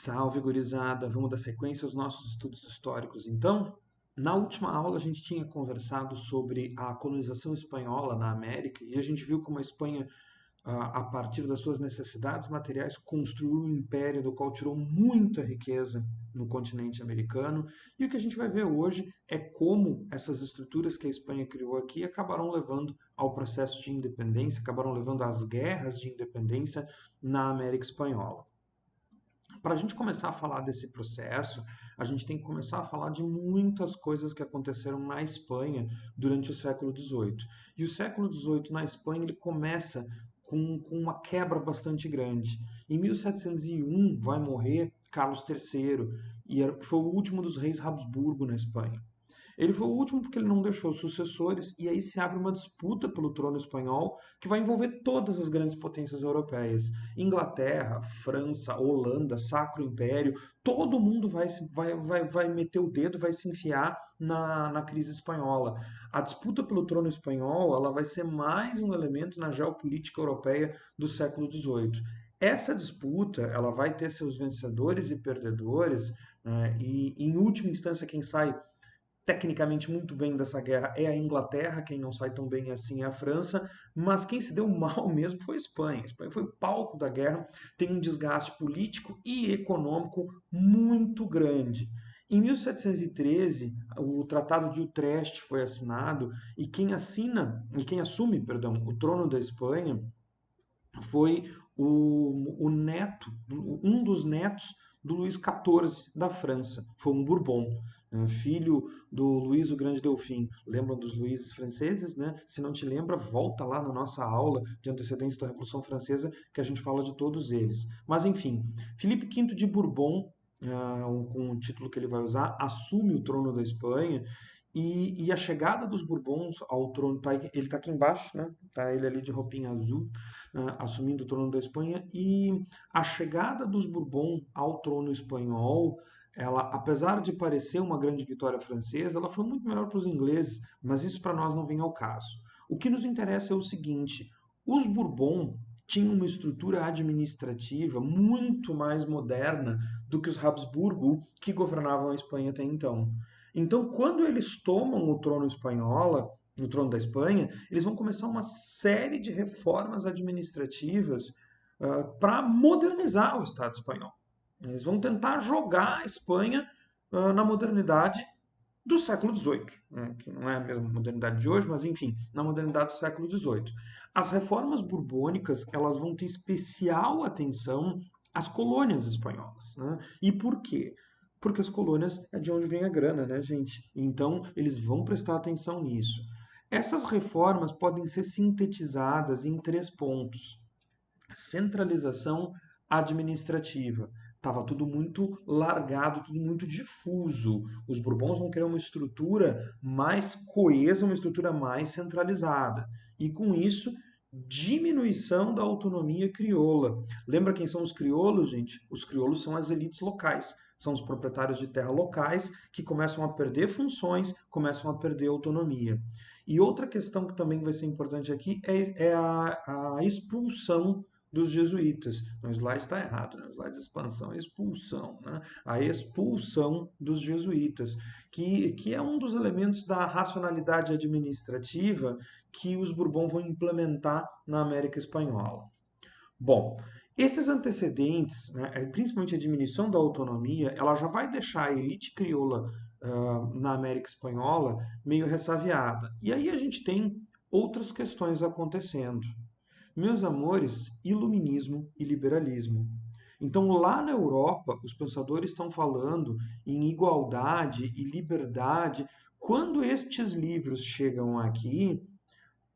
Salve, gurizada! Vamos dar sequência aos nossos estudos históricos, então? Na última aula, a gente tinha conversado sobre a colonização espanhola na América e a gente viu como a Espanha, a partir das suas necessidades materiais, construiu um império do qual tirou muita riqueza no continente americano. E o que a gente vai ver hoje é como essas estruturas que a Espanha criou aqui acabaram levando ao processo de independência, acabaram levando às guerras de independência na América Espanhola. Para a gente começar a falar desse processo, a gente tem que começar a falar de muitas coisas que aconteceram na Espanha durante o século XVIII. E o século XVIII na Espanha ele começa com uma quebra bastante grande. Em 1701 vai morrer Carlos III, que foi o último dos reis Habsburgo na Espanha. Ele foi o último porque ele não deixou sucessores, e aí se abre uma disputa pelo trono espanhol que vai envolver todas as grandes potências europeias. Inglaterra, França, Holanda, Sacro Império, todo mundo vai meter o dedo, vai se enfiar na crise espanhola. A disputa pelo trono espanhol ela vai ser mais um elemento na geopolítica europeia do século XVIII. Essa disputa ela vai ter seus vencedores e perdedores, né, e em última instância quem sai tecnicamente muito bem dessa guerra é a Inglaterra, quem não sai tão bem assim é a França, mas quem se deu mal mesmo foi a Espanha. A Espanha foi o palco da guerra, tem um desgaste político e econômico muito grande. Em 1713, o Tratado de Utrecht foi assinado e quem assume, perdão, o trono da Espanha foi o neto, um dos netos do Luís XIV da França. Foi um Bourbon, né, filho do Luís o Grande Delfim. Lembram dos Luíses franceses, né? Se não te lembra, volta lá na nossa aula de antecedentes da Revolução Francesa que a gente fala de todos eles. Mas enfim, Filipe V de Bourbon, com o título que ele vai usar, assume o trono da Espanha e a chegada dos Bourbons ao trono, ele está aqui embaixo, né? Tá ele ali de roupinha azul, assumindo o trono da Espanha, e a chegada dos Bourbons ao trono espanhol, ela, apesar de parecer uma grande vitória francesa, ela foi muito melhor para os ingleses, mas isso para nós não vem ao caso. O que nos interessa é o seguinte: os Bourbons tinham uma estrutura administrativa muito mais moderna do que os Habsburgo que governavam a Espanha até então. Então, quando eles tomam o trono espanhola, no trono da Espanha, eles vão começar uma série de reformas administrativas para modernizar o Estado espanhol. Eles vão tentar jogar a Espanha na modernidade do século XVIII, né, que não é a mesma modernidade de hoje, mas enfim, na modernidade do século XVIII. As reformas borbônicas elas vão ter especial atenção às colônias espanholas. Né? E por quê? Porque as colônias é de onde vem a grana, né, gente? Então, eles vão prestar atenção nisso. Essas reformas podem ser sintetizadas em três pontos: centralização administrativa. Estava tudo muito largado, tudo muito difuso. Os Bourbons vão querer uma estrutura mais coesa, uma estrutura mais centralizada. E com isso, diminuição da autonomia crioula. Lembra quem são os crioulos, gente? Os crioulos são as elites locais. São os proprietários de terra locais que começam a perder funções, começam a perder autonomia. E outra questão que também vai ser importante aqui é a expulsão dos jesuítas. No slide está errado, né? O slide de expansão é expulsão, né? A expulsão dos jesuítas, que é um dos elementos da racionalidade administrativa que os Bourbons vão implementar na América Espanhola. Bom, esses antecedentes, né, principalmente a diminuição da autonomia, ela já vai deixar a elite crioula na América Espanhola meio ressaviada. E aí a gente tem outras questões acontecendo. Meus amores, iluminismo e liberalismo. Então, lá na Europa, os pensadores estão falando em igualdade e liberdade. Quando estes livros chegam aqui,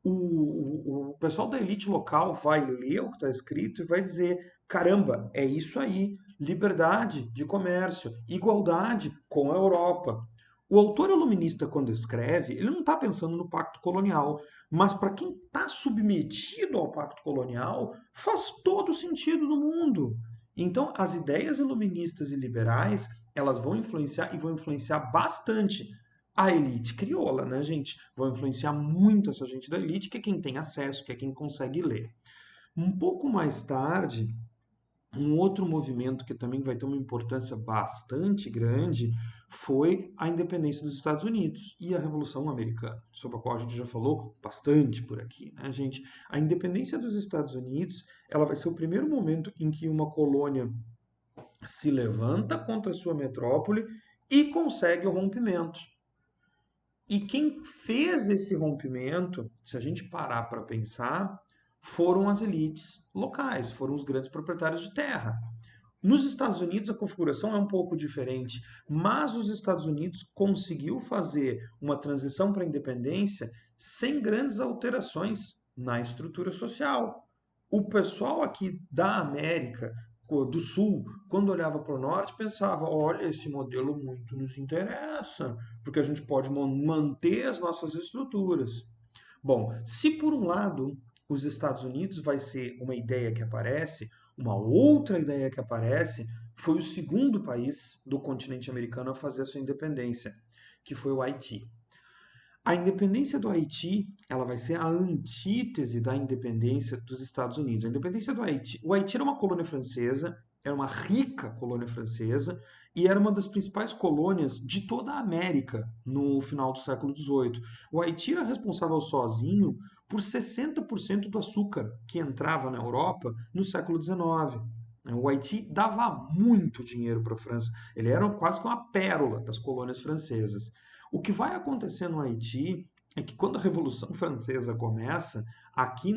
o pessoal da elite local vai ler o que está escrito e vai dizer: caramba, é isso aí, liberdade de comércio, igualdade com a Europa. O autor iluminista, quando escreve, ele não está pensando no pacto colonial, mas para quem está submetido ao pacto colonial, faz todo o sentido do mundo. Então, as ideias iluministas e liberais, elas vão influenciar e vão influenciar bastante a elite crioula, né, gente? Vão influenciar muito essa gente da elite, que é quem tem acesso, que é quem consegue ler. Um pouco mais tarde, Um outro movimento que também vai ter uma importância bastante grande foi a independência dos Estados Unidos e a Revolução Americana, sobre a qual a gente já falou bastante por aqui, né, gente? A independência dos Estados Unidos, ela vai ser o primeiro momento em que uma colônia se levanta contra a sua metrópole e consegue o rompimento. E quem fez esse rompimento, se a gente parar para pensar, foram as elites locais, foram os grandes proprietários de terra. Nos Estados Unidos a configuração é um pouco diferente, mas os Estados Unidos conseguiu fazer uma transição para a independência sem grandes alterações na estrutura social. O pessoal aqui da América do Sul, quando olhava para o Norte, pensava: olha, esse modelo muito nos interessa, porque a gente pode manter as nossas estruturas. Bom, se por um lado os Estados Unidos vai ser uma ideia que aparece, uma outra ideia que aparece foi o segundo país do continente americano a fazer a sua independência, que foi o Haiti. A independência do Haiti, ela vai ser a antítese da independência dos Estados Unidos. A independência do Haiti, o Haiti era uma colônia francesa, era uma rica colônia francesa e era uma das principais colônias de toda a América no final do século XVIII. O Haiti era responsável sozinho por 60% do açúcar que entrava na Europa no século XIX. O Haiti dava muito dinheiro para a França. Ele era quase que uma pérola das colônias francesas. O que vai acontecer no Haiti é que quando a Revolução Francesa começa, aqui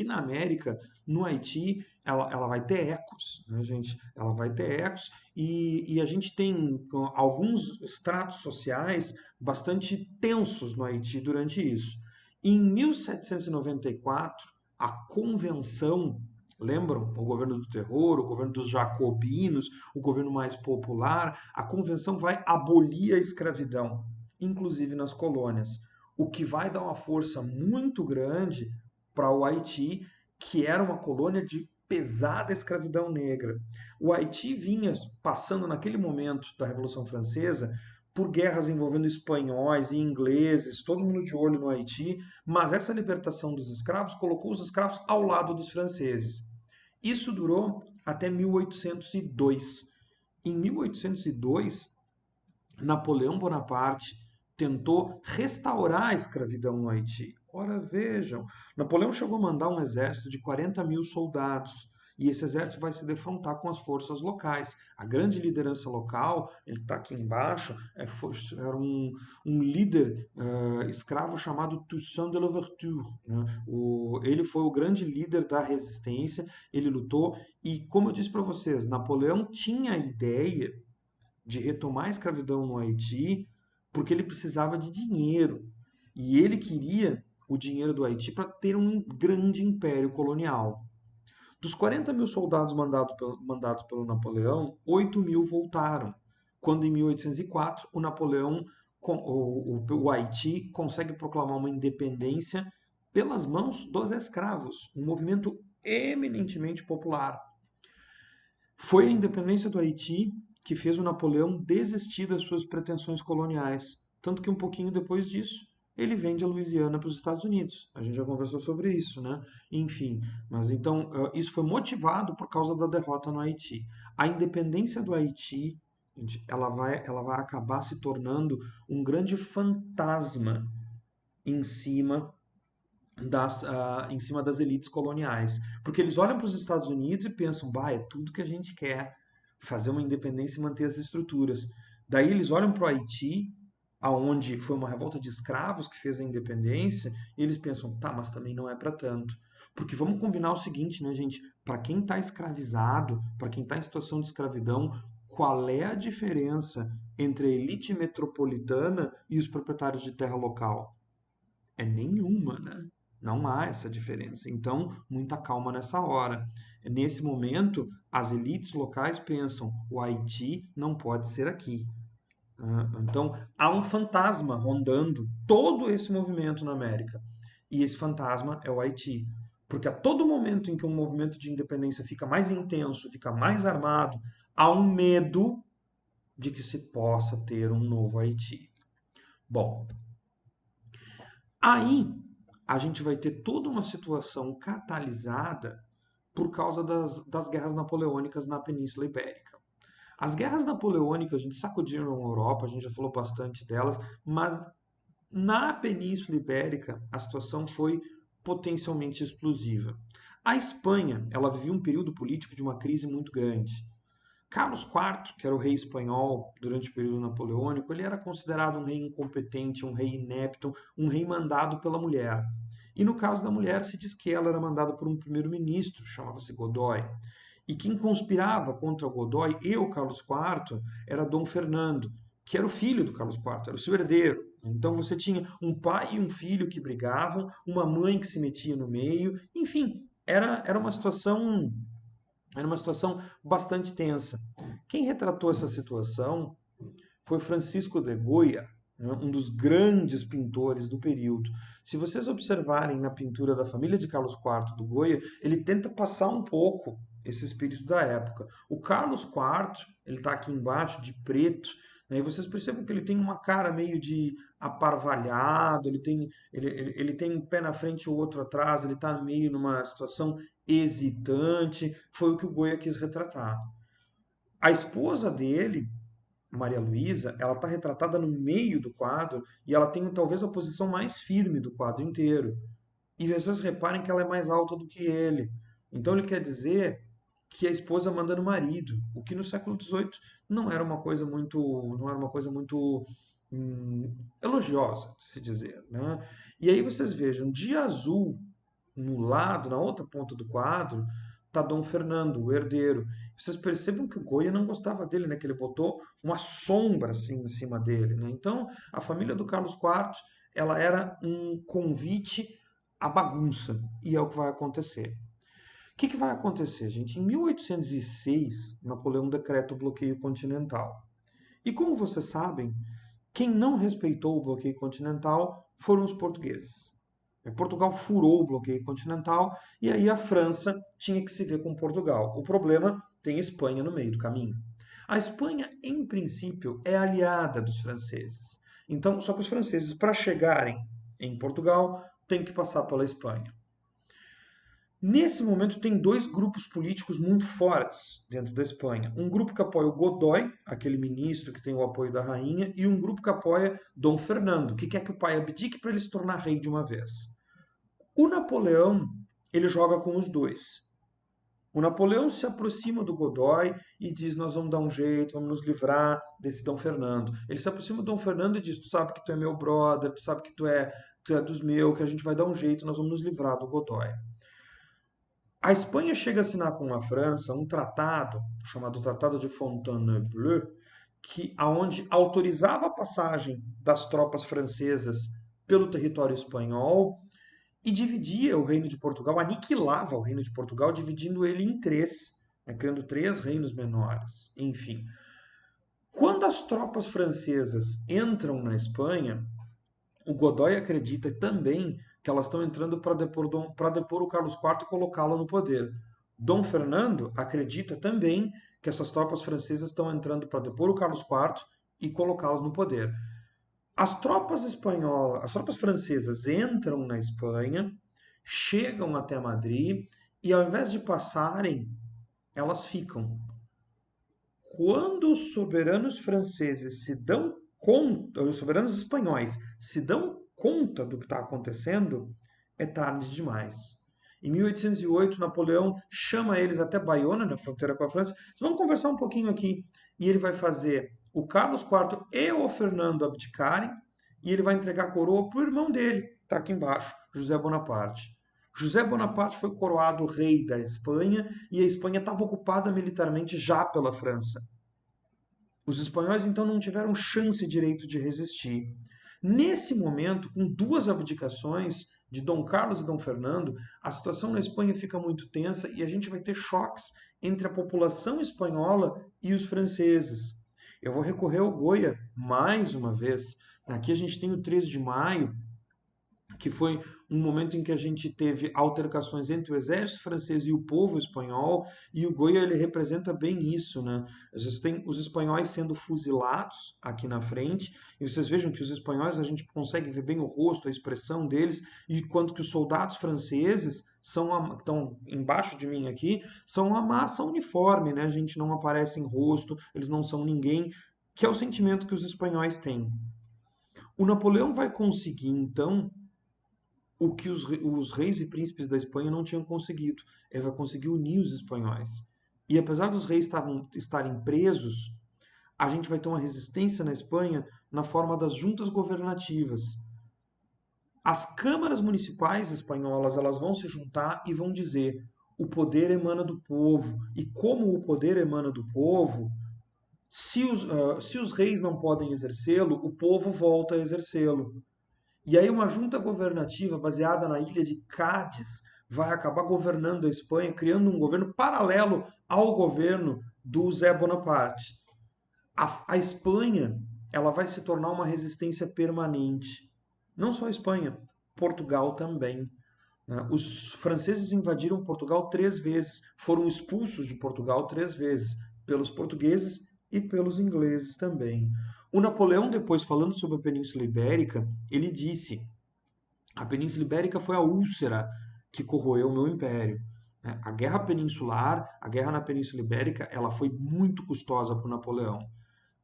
na América, no Haiti, ela vai ter ecos, né, gente? Ela vai ter ecos e a gente tem alguns estratos sociais bastante tensos no Haiti durante isso. Em 1794, a Convenção, lembram? O governo do terror, o governo dos jacobinos, o governo mais popular, a Convenção vai abolir a escravidão, inclusive nas colônias, o que vai dar uma força muito grande para o Haiti, que era uma colônia de pesada escravidão negra. O Haiti vinha passando naquele momento da Revolução Francesa por guerras envolvendo espanhóis e ingleses, todo mundo de olho no Haiti, mas essa libertação dos escravos colocou os escravos ao lado dos franceses. Isso durou até 1802. Em 1802, Napoleão Bonaparte tentou restaurar a escravidão no Haiti. Ora, vejam, Napoleão chegou a mandar um exército de 40.000 soldados. E esse exército vai se defrontar com as forças locais. A grande liderança local, ele está aqui embaixo, era um líder escravo chamado Toussaint de Louverture. Né? Ele foi o grande líder da resistência, ele lutou, e como eu disse para vocês, Napoleão tinha a ideia de retomar a escravidão no Haiti, porque ele precisava de dinheiro. E ele queria o dinheiro do Haiti para ter um grande império colonial. Dos 40.000 soldados mandados pelo Napoleão, 8.000 voltaram, quando em 1804 o Napoleão, o Haiti, consegue proclamar uma independência pelas mãos dos escravos, um movimento eminentemente popular. Foi a independência do Haiti que fez o Napoleão desistir das suas pretensões coloniais. Tanto que um pouquinho depois disso, ele vende a Louisiana para os Estados Unidos. A gente já conversou sobre isso, né? Enfim, mas então isso foi motivado por causa da derrota no Haiti. A independência do Haiti, ela vai acabar se tornando um grande fantasma em cima em cima das elites coloniais. Porque eles olham para os Estados Unidos e pensam, bah, é tudo que a gente quer, fazer uma independência e manter as estruturas. Daí eles olham para o Haiti, aonde foi uma revolta de escravos que fez a independência, e eles pensam, tá, mas também não é para tanto. Porque vamos combinar o seguinte, né, gente? Para quem está escravizado, para quem está em situação de escravidão, qual é a diferença entre a elite metropolitana e os proprietários de terra local? É nenhuma, né? Não há essa diferença. Então, muita calma nessa hora. Nesse momento, as elites locais pensam: o Haiti não pode ser aqui. Então, há um fantasma rondando todo esse movimento na América. E esse fantasma é o Haiti. Porque a todo momento em que um movimento de independência fica mais intenso, fica mais armado, há um medo de que se possa ter um novo Haiti. Bom, aí a gente vai ter toda uma situação catalisada por causa das guerras napoleônicas na Península Ibérica. As guerras napoleônicas, a gente sacudiram a Europa, a gente já falou bastante delas, mas na Península Ibérica a situação foi potencialmente explosiva. A Espanha, ela vivia um período político de uma crise muito grande. Carlos IV, que era o rei espanhol durante o período napoleônico, ele era considerado um rei incompetente, um rei inepto, um rei mandado pela mulher. E no caso da mulher, se diz que ela era mandada por um primeiro-ministro, chamava-se Godoy. E quem conspirava contra Godoy e o Carlos IV era Dom Fernando, que era o filho do Carlos IV, era o seu herdeiro. Então você tinha um pai e um filho que brigavam, uma mãe que se metia no meio, enfim, era uma situação bastante tensa. Quem retratou essa situação foi Francisco de Goya, né, um dos grandes pintores do período. Se vocês observarem na pintura da família de Carlos IV do Goya, ele tenta passar um pouco esse espírito da época. O Carlos IV, ele está aqui embaixo de preto, né, e vocês percebem que ele tem uma cara meio de aparvalhado, ele tem um pé na frente e o outro atrás, ele está meio numa situação hesitante. Foi o que o Goya quis retratar. A esposa dele, Maria Luísa, ela está retratada no meio do quadro e ela tem talvez a posição mais firme do quadro inteiro. E vocês reparem que ela é mais alta do que ele. Então ele quer dizer que a esposa manda no marido, o que no século XVIII não era uma coisa muito elogiosa, de se dizer, né? E aí vocês vejam, de azul no lado, na outra ponta do quadro, tá Dom Fernando, o herdeiro. Vocês percebam que o Goya não gostava dele, né? Que ele botou uma sombra assim em cima dele, né? Então, a família do Carlos IV, ela era um convite à bagunça, e é o que vai acontecer. O que vai acontecer, gente? Em 1806, Napoleão decreta o bloqueio continental. E como vocês sabem, quem não respeitou o bloqueio continental foram os portugueses. Portugal furou o bloqueio continental e aí a França tinha que se ver com Portugal. O problema tem Espanha no meio do caminho. A Espanha, em princípio, é aliada dos franceses. Então, só que os franceses, para chegarem em Portugal, têm que passar pela Espanha. Nesse momento, tem dois grupos políticos muito fortes dentro da Espanha. Um grupo que apoia o Godoy, aquele ministro que tem o apoio da rainha, e um grupo que apoia Dom Fernando, que quer que o pai abdique para ele se tornar rei de uma vez. O Napoleão, ele joga com os dois. O Napoleão se aproxima do Godoy e diz: nós vamos dar um jeito, vamos nos livrar desse Dom Fernando. Ele se aproxima do Dom Fernando e diz: tu sabe que tu é meu brother, tu sabe que tu é dos meus, que a gente vai dar um jeito, nós vamos nos livrar do Godoy. A Espanha chega a assinar com a França um tratado chamado Tratado de Fontainebleau, aonde autorizava a passagem das tropas francesas pelo território espanhol e dividia o reino de Portugal, aniquilava o reino de Portugal, dividindo ele em três, né, criando três reinos menores. Enfim, quando as tropas francesas entram na Espanha, o Godoy acredita também que elas estão entrando para depor o Carlos IV e colocá-lo no poder. Dom Fernando acredita também que essas tropas francesas estão entrando para depor o Carlos IV e colocá-los no poder. As tropas espanholas, as tropas francesas entram na Espanha, chegam até Madrid e ao invés de passarem, elas ficam. Quando os soberanos franceses se dão conta, os soberanos espanhóis se dão conta do que está acontecendo, é tarde demais. Em 1808, Napoleão chama eles até Bayona, na fronteira com a França. Vamos conversar um pouquinho aqui. E ele vai fazer o Carlos IV e o Fernando abdicarem, e ele vai entregar a coroa para o irmão dele, que está aqui embaixo, José Bonaparte. José Bonaparte foi coroado rei da Espanha e a Espanha estava ocupada militarmente já pela França. Os espanhóis então não tiveram chance direito de resistir. Nesse momento, com duas abdicações de Dom Carlos e Dom Fernando, a situação na Espanha fica muito tensa e a gente vai ter choques entre a população espanhola e os franceses. Eu vou recorrer ao Goya mais uma vez. Aqui a gente tem o 13 de maio, que foi um momento em que a gente teve altercações entre o exército francês e o povo espanhol, e o Goya ele representa bem isso, né? A gente tem os espanhóis sendo fuzilados aqui na frente, e vocês vejam que os espanhóis a gente consegue ver bem o rosto, a expressão deles, enquanto que os soldados franceses que estão embaixo de mim aqui, são uma massa uniforme, né? A gente não aparece em rosto, eles não são ninguém, que é o sentimento que os espanhóis têm. O Napoleão vai conseguir, então, o que os reis e príncipes da Espanha não tinham conseguido. Ele vai conseguir unir os espanhóis. E apesar dos reis estarem presos, a gente vai ter uma resistência na Espanha na forma das juntas governativas. As câmaras municipais espanholas elas vão se juntar e vão dizer: o poder emana do povo. E como o poder emana do povo, se os reis não podem exercê-lo, o povo volta a exercê-lo. E aí uma junta governativa baseada na ilha de Cádiz vai acabar governando a Espanha, criando um governo paralelo ao governo do Zé Bonaparte. A Espanha ela vai se tornar uma resistência permanente. Não só a Espanha, Portugal também. Né? Os franceses invadiram Portugal 3 vezes, foram expulsos de Portugal 3 vezes, pelos portugueses e pelos ingleses também. O Napoleão, depois, falando sobre a Península Ibérica, ele disse: a Península Ibérica foi a úlcera que corroeu o meu império. Né? A Guerra Peninsular, a guerra na Península Ibérica, ela foi muito custosa para o Napoleão.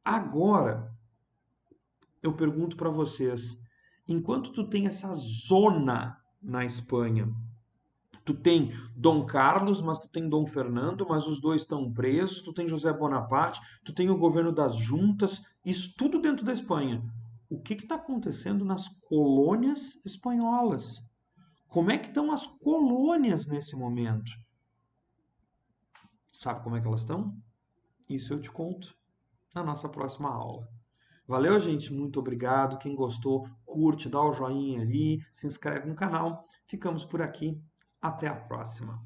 Agora, eu pergunto para vocês, enquanto tu tem essa zona na Espanha, tu tem Dom Carlos, mas tu tem Dom Fernando, mas os dois estão presos, tu tem José Bonaparte, tu tem o governo das juntas, isso tudo dentro da Espanha. O que está acontecendo nas colônias espanholas? Como é que estão as colônias nesse momento? Sabe como é que elas estão? Isso eu te conto na nossa próxima aula. Valeu, gente? Muito obrigado. Quem gostou, curte, dá o joinha ali, se inscreve no canal. Ficamos por aqui. Até a próxima.